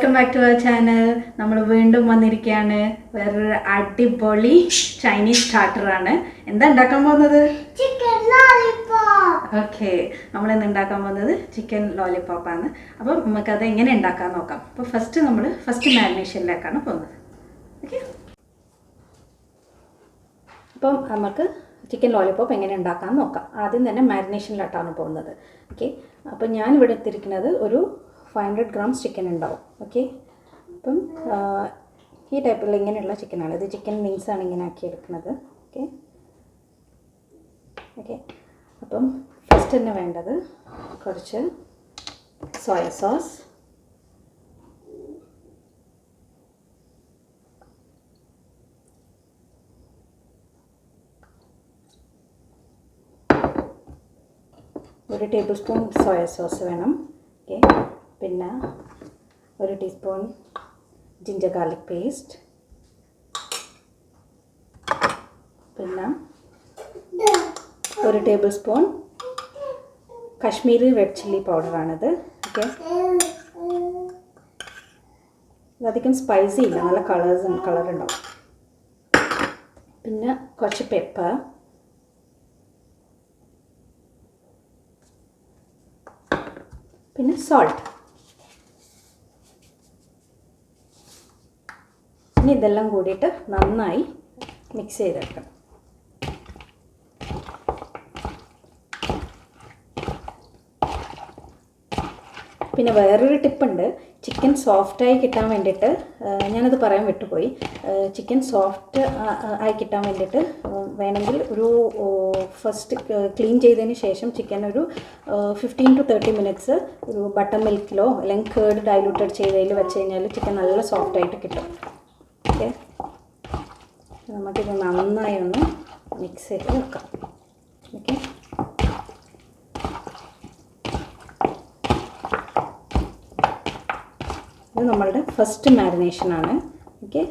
Welcome back to our channel. നമ്മൾ വീണ്ടും വന്നിരിക്കുകയാണ് വേറൊരു അടിപൊളി ചൈനീസ് സ്റ്റാർട്ടറാണ്. എന്താ ഉണ്ടാക്കാൻ പോകുന്നത്? Chicken lollipop. ഓക്കെ, നമ്മളിന്ന് ഉണ്ടാക്കാൻ പോകുന്നത് ചിക്കൻ ലോലിപോപ്പാണ്. അപ്പം നമുക്കത് എങ്ങനെ ഉണ്ടാക്കാൻ നോക്കാം. അപ്പോൾ നമ്മൾ ഫസ്റ്റ് മാരിനേഷനിലേക്കാണ് പോകുന്നത്. ഓക്കെ, അപ്പം നമുക്ക് ചിക്കൻ ലോലിപോപ്പ് എങ്ങനെ ഉണ്ടാക്കാൻ നോക്കാം. ആദ്യം തന്നെ മാരിനേഷനിലോട്ടാണ് പോകുന്നത്. ഓക്കെ, അപ്പം ഞാനിവിടെ എത്തിയിരിക്കുന്നത് ഒരു 500 grams ചിക്കൻ ഉണ്ടാവും. ഓക്കെ, അപ്പം ഈ ടൈപ്പിലുള്ള ഇങ്ങനെയുള്ള ചിക്കനാണ്. ഇത് ചിക്കൻ വിങ്സാണ് ഇങ്ങനെ ആക്കി എടുക്കുന്നത്. ഓക്കെ ഓക്കെ അപ്പം ഫസ്റ്റ് തന്നെ വേണ്ടത് കുറച്ച് സോയ സോസ്, ഒരു ടേബിൾ സ്പൂൺ സോയ സോസ് വേണം. ഓക്കെ, പിന്നെ ഒരു ടീസ്പൂൺ ജിഞ്ചർ ഗാർലിക് പേസ്റ്റ്, പിന്നെ ഒരു tablespoon Kashmiri red chilli പൗഡറാണിത്. ഓക്കെ, ഇതധികം സ്പൈസി ഇല്ല, നല്ല കളറുണ്ടാവും. പിന്നെ കുറച്ച് പെപ്പർ, പിന്നെ സോൾട്ട്. ഇനി ഇതെല്ലാം കൂടിയിട്ട് നന്നായി മിക്സ് ചെയ്തെടുക്കണം. പിന്നെ വേറൊരു ടിപ്പുണ്ട്. ചിക്കൻ സോഫ്റ്റായി കിട്ടാൻ വേണ്ടിയിട്ട്, ഞാനത് പറയാൻ വിട്ടുപോയി. ചിക്കൻ സോഫ്റ്റ് ആയി കിട്ടാൻ വേണ്ടിയിട്ട് വേണമെങ്കിൽ ഒരു ഫസ്റ്റ് ക്ലീൻ ചെയ്തതിന് ശേഷം ചിക്കൻ ഒരു 15 to 30 minutes ഒരു ബട്ടർ മിൽക്കിലോ അല്ലെങ്കിൽ കേർഡ് ഡൈലൂട്ടഡ് ചെയ്തതിൽ വെച്ച് കഴിഞ്ഞാൽ ചിക്കൻ നല്ല സോഫ്റ്റായിട്ട് കിട്ടും. ഓക്കെ, നമുക്കിത് നന്നായി ഒന്ന് മിക്സ് ചെയ്ത് വെക്കാം. ഓക്കെ, ഇത് നമ്മളുടെ ഫസ്റ്റ് മാരിനേഷനാണ്. ഓക്കെ,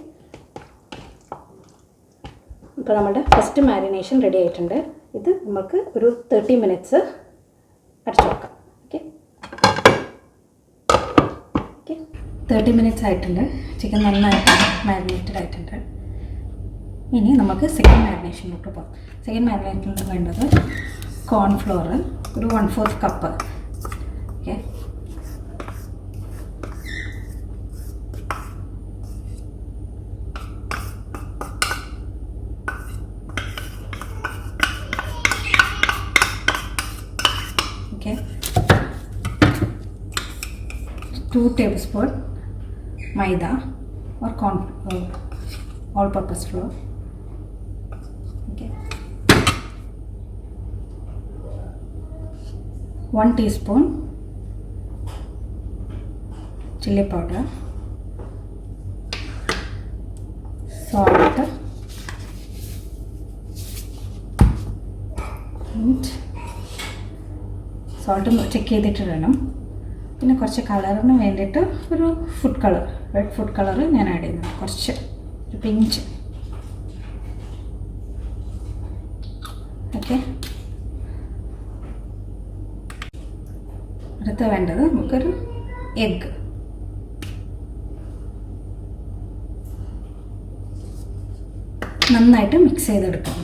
ഇപ്പോൾ നമ്മളുടെ ഫസ്റ്റ് മാരിനേഷൻ റെഡി ആയിട്ടുണ്ട്. ഇത് നമുക്ക് ഒരു 30 minutes അടച്ചു വെക്കാം. ഓക്കെ ഓക്കെ 30 minutes ആയിട്ടുണ്ട്. ചിക്കൻ നന്നായിട്ട് മാരിനേറ്റഡ് ആയിട്ടുണ്ട്. ഇനി നമുക്ക് സെക്കൻഡ് മാരിനേഷനിലോട്ട് പോകാം. സെക്കൻഡ് മാരിനേഷനിൽ വേണ്ടത് കോൺഫ്ലോർ ഒരു 1/4 cup. Okay, okay 2 tablespoon maida or all purpose flour. Okay, 1 teaspoon chili powder, salt and salt check ചെയ്തിട്ട് വേണം. പിന്നെ കുറച്ച് കളറിന് വേണ്ടിയിട്ട് ഒരു food colour, red food colour ഞാൻ ആഡ് ചെയ്യുന്നുണ്ട്, കുറച്ച് ഒരു പിഞ്ച്. ഓക്കെ, അടുത്ത വേണ്ടത് നമുക്കൊരു എഗ്ഗ്. നന്നായിട്ട് മിക്സ് ചെയ്തെടുക്കണം.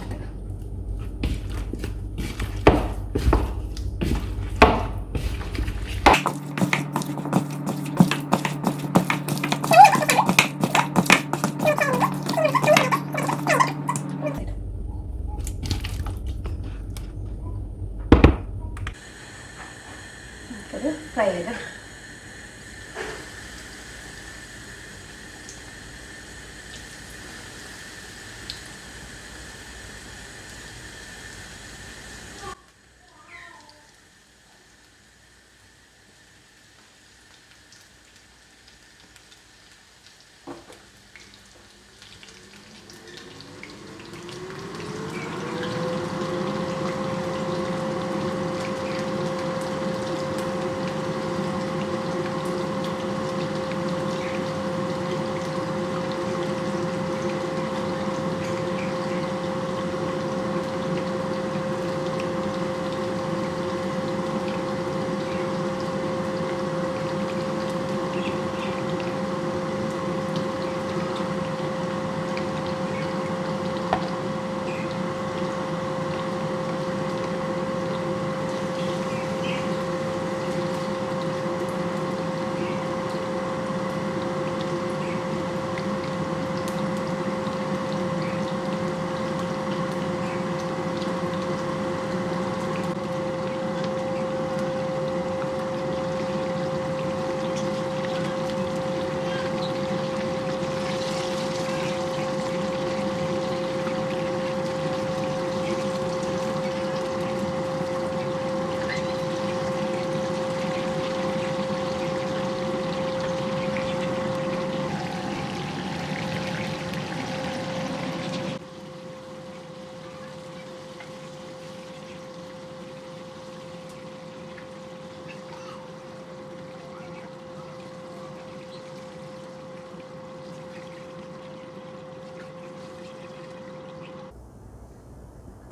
ഫ്രൈ ചെയ്ത്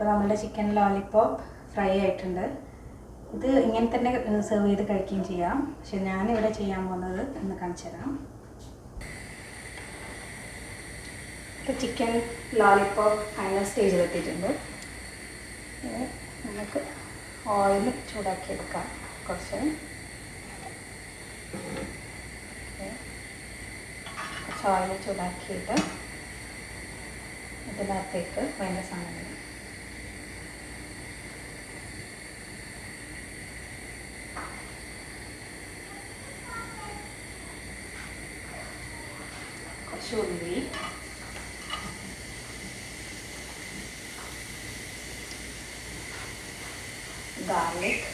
അപ്പോൾ നമ്മുടെ ചിക്കൻ ലോലിപോപ്പ് ഫ്രൈ ആയിട്ടുണ്ട്. ഇത് ഇങ്ങനെ തന്നെ സെർവ് ചെയ്ത് കഴിക്കുകയും ചെയ്യാം. പക്ഷെ ഞാനിവിടെ ചെയ്യാൻ പോകുന്നത് എന്ന് കാണിച്ചു തരാം. ഇപ്പോൾ ചിക്കൻ ലോലിപോപ്പ് ഫൈനൽ സ്റ്റേജിലെത്തിയിട്ടുണ്ട്. നമുക്ക് ഓയിൽ ചൂടാക്കിയെടുക്കാം. കുറച്ച് ഓയിൽ ചൂടാക്കിയിട്ട് ഇതിനകത്തേക്ക് വേണ്ട സാധനങ്ങൾ കുറച്ച് ഉള്ളി, ഗാർലിക്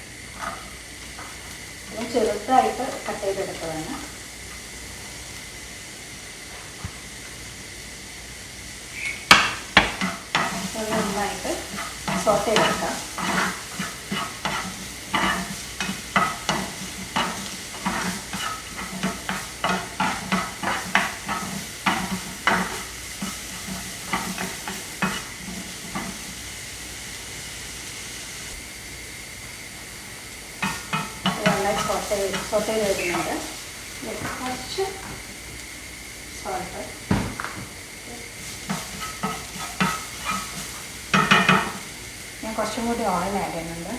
ചെറുതായിട്ട് കട്ട് ചെയ്തെടുത്തതാണ്. നന്നായിട്ട് സോട്ട് ചെയ്തെടുക്കാം. നന്നായി സോട്ട് ചെയ്ത് വരുന്നുണ്ട്. കുറച്ച് സോൾട്ട്, ഞാൻ കുറച്ചും കൂടി ഓയിൽ ആഡ് ചെയ്യുന്നുണ്ട്.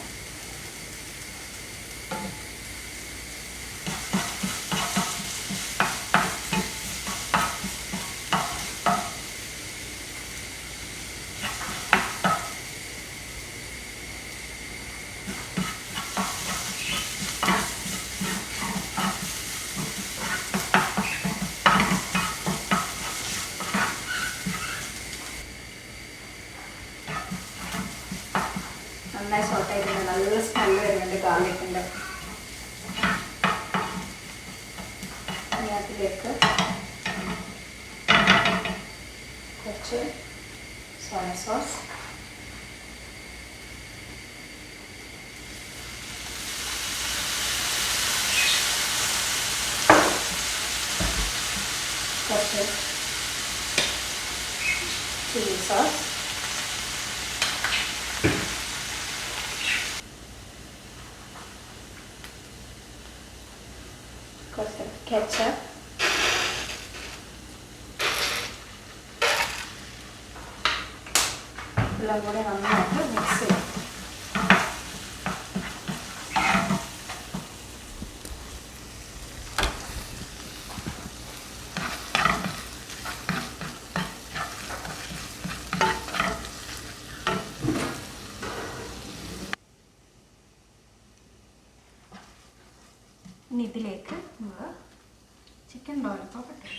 നന്നായി സോട്ട് ചെയ്തിട്ടുണ്ട്. നല്ല സ്മെല്ല് വരുന്നുണ്ട് ഗാർലിക്കിൻ്റെ. അതിനകത്തിലേക്ക് കുറച്ച് സോയ സോസ്, കുറച്ച് ചില്ലി സോസ്, കുറച്ച് കെച്ചപ്പ്, എല്ലാം കൂടി നന്നായിട്ട് മിക്സ് ചെയ്യാം. ഇനി ഇതിലേക്ക് നമ്മൾ ചിക്കൻ ലോലിപോപ്പ് ഇട്ടു.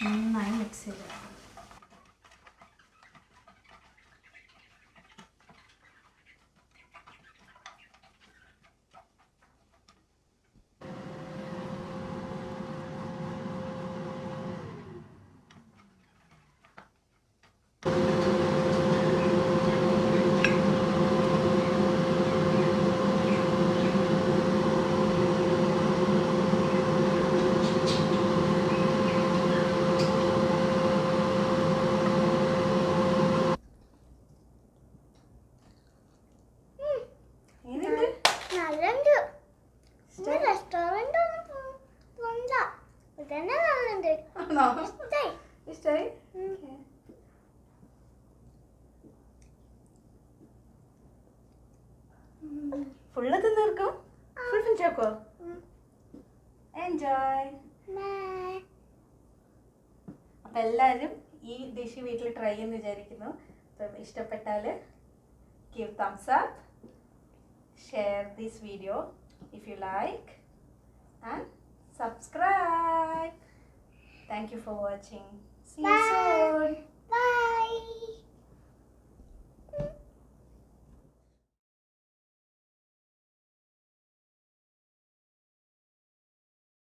നന്നായി മിക്സ് ചെയ്തെടുക്കാം. ഇഷ്ടായി? ഫുള്ള് തിന്നീർക്കും? ഫുൾ ഫിനിഷാക്കോ? എൻജോയ്. അപ്പം എല്ലാവരും ഈ ഡിഷ് വീട്ടിൽ ട്രൈ ചെയ്യുമെന്ന് വിചാരിക്കുന്നു. അപ്പം ഇഷ്ടപ്പെട്ടാൽ give thumbs up, share this video if you like, and subscribe. Thank you for watching. See you soon. Bye.